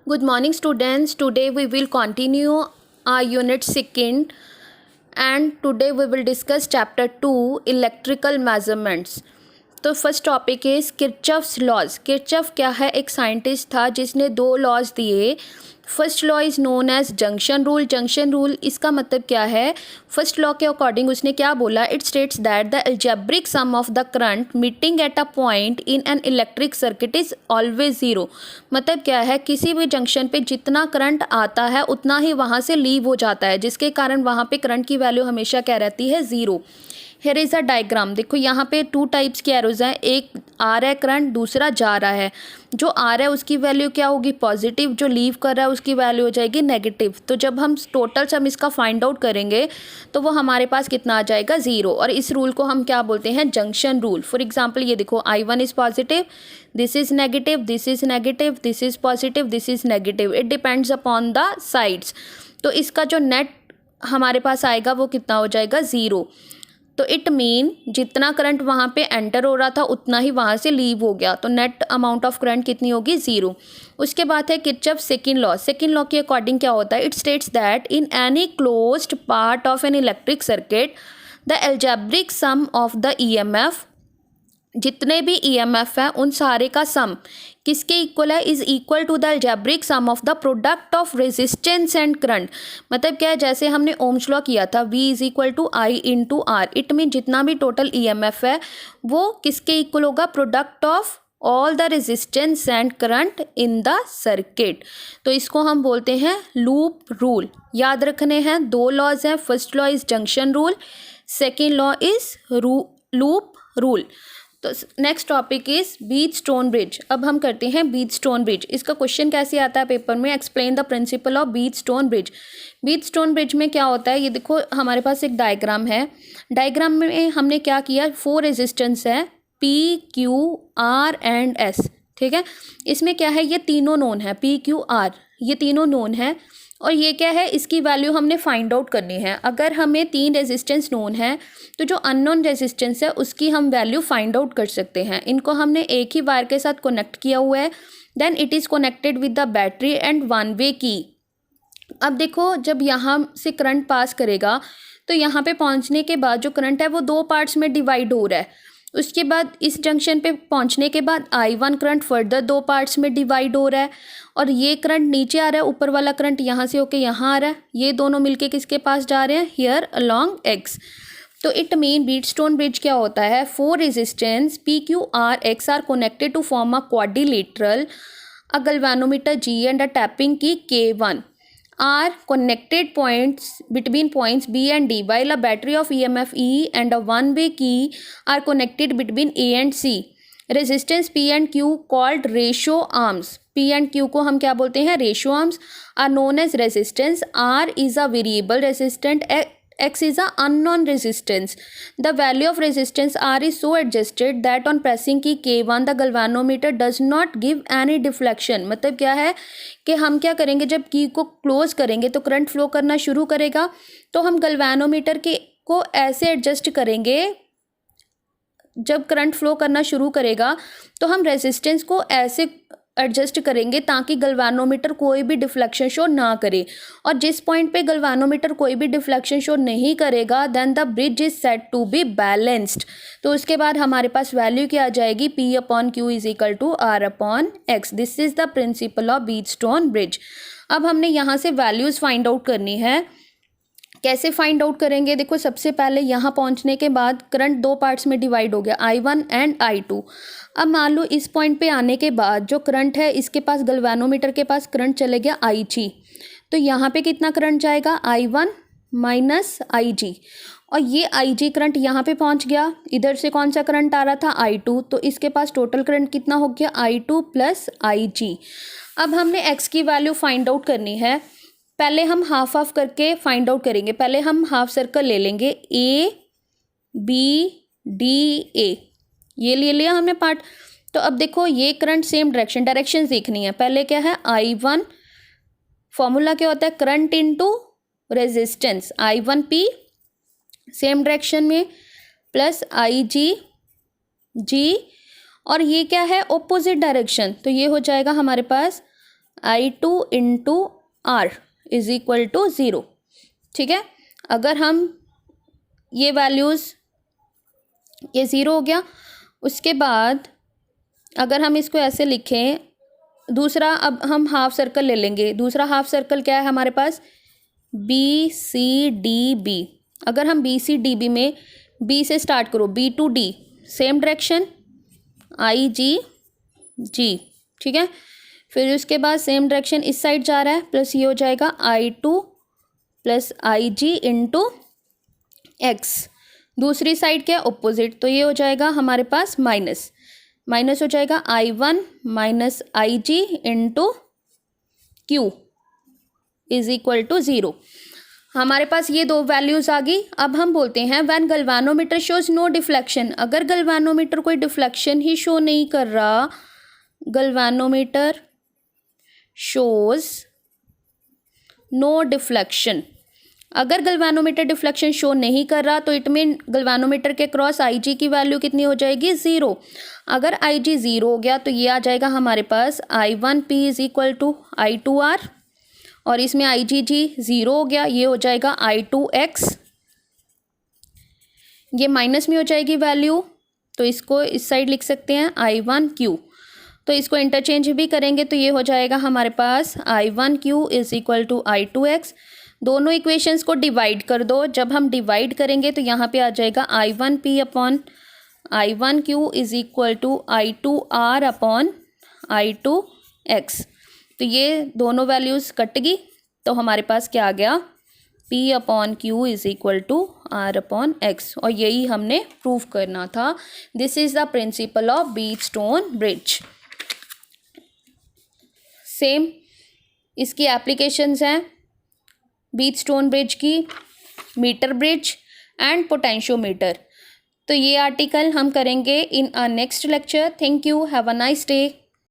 Good morning, students. Today we will continue our unit second, and today we will discuss chapter 2 electrical measurements. तो first topic is Kirchhoff's laws. Kirchhoff क्या है? एक scientist था जिसने दो laws दिए. First law is known as junction rule. Junction rule इसका मतलब क्या है? फर्स्ट लॉ के अकॉर्डिंग उसने क्या बोला? It states that the algebraic sum of the current meeting at a point in an electric circuit is always zero. मतलब क्या है? किसी भी जंक्शन पे जितना करंट आता है उतना ही वहाँ से लीव हो जाता है, जिसके कारण वहाँ पे करंट की वैल्यू हमेशा क्या रहती है? Zero. Here is a diagram. देखो यहाँ पे टू टाइप्स के एरोज हैं. एक आ रहा है करंट, दूसरा जा रहा है. जो आ रहा है उसकी वैल्यू क्या होगी? पॉजिटिव. जो लीव कर रहा है उसकी वैल्यू हो जाएगी नेगेटिव. तो जब हम टोटल सम इसका फाइंड आउट करेंगे तो वो हमारे पास कितना आ जाएगा? ज़ीरो. और इस रूल को हम क्या बोलते हैं? Junction rule. फॉर एग्जाम्पल ये देखो, I1 is positive, this is negative, this is negative, this is positive, this is negative. It depends upon the sides. तो इसका जो नेट हमारे पास आएगा वो कितना हो जाएगा? ज़ीरो. तो इट मीन जितना करंट वहाँ पे एंटर हो रहा था उतना ही वहाँ से लीव हो गया. तो नेट अमाउंट ऑफ करंट कितनी होगी? ज़ीरो. उसके बाद है Kirchhoff second law. Second law के अकॉर्डिंग क्या होता है? It states that in any closed part of an electric circuit the algebraic sum of the EMF, जितने भी ईएमएफ है उन सारे का सम किसके इक्वल है? Is equal to the algebraic sum of the product of resistance and current. मतलब क्या है? जैसे हमने ओम्स लॉ किया था, V is equal to I into R. It mean जितना भी टोटल ईएमएफ है वो किसके इक्वल होगा? Product of all the resistance and current in the circuit. तो इसको हम बोलते हैं लूप रूल. याद रखने हैं, दो लॉज हैं. First law is junction rule, second law is loop rule. तो next topic is Wheatstone bridge. अब हम करते हैं बीच स्टोन ब्रिज. इसका क्वेश्चन कैसे आता है पेपर में? Explain the principle of Wheatstone bridge. Wheatstone bridge में क्या होता है? ये देखो हमारे पास एक डायग्राम है. डायग्राम में हमने क्या किया? 4 रेजिस्टेंस है, P, Q, R and S. ठीक है. इसमें क्या है? ये तीनों नोन है, P, Q, R. ये तीनों नोन है. और ये क्या है? इसकी वैल्यू हमने फाइंड आउट करनी है. अगर हमें 3 रेजिस्टेंस नोन है तो जो अननोन रेजिस्टेंस है उसकी हम वैल्यू फाइंड आउट कर सकते हैं. इनको हमने एक ही वायर के साथ कनेक्ट किया हुआ है. Then it is connected with the battery and one way key. अब देखो, जब यहाँ से करंट पास करेगा तो यहाँ पे पहुँचने के बाद जो करंट है वो 2 पार्ट्स में डिवाइड हो रहा है. उसके बाद इस जंक्शन पे पहुँचने के बाद I1 करंट फर्दर 2 पार्ट्स में डिवाइड हो रहा है. और ये करंट नीचे आ रहा है, ऊपर वाला करंट यहाँ से होके यहाँ आ रहा है. ये दोनों मिलके किसके पास जा रहे हैं? Here along X. तो it mean Wheatstone bridge क्या होता है? 4 resistance P, Q, R, X are connected to form a quadrilateral, a galvanometer G and a tapping key K1 are connected points between points B and D, while a battery of EMF E and a one-way key are connected between A and C. Resistance P and Q called ratio arms. P and Q को हम क्या बोलते हैं? ratio arms are known as resistance. R is a variable resistant. X is a unknown resistance. The value of resistance R is so adjusted that on pressing key K1 the galvanometer does not give any deflection. मतलब क्या है कि हम क्या करेंगे? जब की को क्लोज करेंगे तो करंट फ्लो करना शुरू करेगा. तो हम गैल्वेनोमीटर के को ऐसे एडजस्ट करेंगे, जब करंट फ्लो करना शुरू करेगा तो हम रेजिस्टेंस को ऐसे एडजस्ट करेंगे ताकि गैल्वेनोमीटर कोई भी डिफ्लेक्शन शो ना करे. और जिस पॉइंट पे गैल्वेनोमीटर कोई भी डिफ्लेक्शन शो नहीं करेगा then the bridge is said to be balanced. तो उसके बाद हमारे पास वैल्यू क्या आ जाएगी? P upon Q is equal to R upon X. This is the principle of Wheatstone bridge. अब हमने यहाँ से वैल्यूज़ फाइंड आउट करनी है. कैसे फाइंड आउट करेंगे? देखो, सबसे पहले यहाँ पहुँचने के बाद करंट 2 पार्ट्स में डिवाइड हो गया, I1 एंड I2. अब मान लो इस पॉइंट पे आने के बाद जो करंट है इसके पास, गैल्वेनोमीटर के पास करंट चले गया IG. तो यहाँ पे कितना करंट जाएगा? I1 minus IG. और ये IG करंट यहाँ पे पहुँच गया. इधर से कौन सा करंट आ रहा था? I2. तो इसके पास टोटल करंट कितना हो गया? I2 plus IG. अब हमने X की वैल्यू फाइंड आउट करनी है. पहले हम हाफ हाफ करके फाइंड आउट करेंगे. पहले हम हाफ सर्कल ले लेंगे, A B D A. ये ले लिया हमने पार्ट. तो अब देखो ये करंट सेम डायरेक्शन देखनी है. पहले क्या है? I1 फॉर्मूला क्या होता है? Current into resistance, I1P same direction में प्लस IG G. और ये क्या है? Opposite direction. तो ये हो जाएगा हमारे पास I2 into R is equal to 0। ठीक है, अगर हम ये वैल्यूज़, ये 0 हो गया। उसके बाद अगर हम इसको ऐसे लिखें, दूसरा अब हम हाफ सर्कल ले लेंगे। दूसरा हाफ सर्कल क्या है हमारे पास, बी सी डी बी। अगर हम बी सी डी बी में बी से स्टार्ट करो, B to D same direction, I G G. ठीक है, फिर उसके बाद सेम डायरेक्शन इस साइड जा रहा है, प्लस ये हो जाएगा I2 प्लस आई जी इंटू एक्स। दूसरी साइड क्या है, ऑपोजिट, तो ये हो जाएगा हमारे पास माइनस, माइनस हो जाएगा I1 minus I G into Q is equal to 0। हमारे पास ये दो वैल्यूज़ आ गई। अब हम बोलते हैं व्हेन गल्वानोमीटर शोज नो डिफ्लेक्शन। अगर गल्वानोमीटर कोई डिफ्लेक्शन ही शो नहीं कर रहा, गल्वानोमीटर शोज नो डिफ्लेक्शन, अगर गल्वानोमीटर डिफ्लेक्शन शो नहीं कर रहा तो इट मीन गल्वानोमीटर के क्रॉस आई जी की वैल्यू कितनी हो जाएगी, 0। अगर आई जी 0 हो गया तो ये आ जाएगा हमारे पास I1P is equal to I2R, और इसमें आई जी 0 हो गया, ये हो जाएगा I2X। ये माइनस में हो जाएगी वैल्यू, तो इसको इस साइड लिख सकते हैं I1Q। तो इसको इंटरचेंज भी करेंगे तो ये हो जाएगा हमारे पास I1Q is equal to I2X। दोनों इक्वेशंस को डिवाइड कर दो। जब हम डिवाइड करेंगे तो यहाँ पे आ जाएगा I1P upon I1Q is equal to I2R upon I2X। तो ये दोनों वैल्यूज़ कट गई, तो हमारे पास क्या आ गया, P upon Q is equal to R upon X। और यही हमने प्रूव करना था। This is the principle of Wheatstone bridge. Same इसकी एप्लीकेशंस हैं व्हीटस्टोन ब्रिज की, मीटर ब्रिज एंड पोटेंशियोमीटर। तो ये आर्टिकल हम करेंगे in a next lecture. Thank you, have a nice day.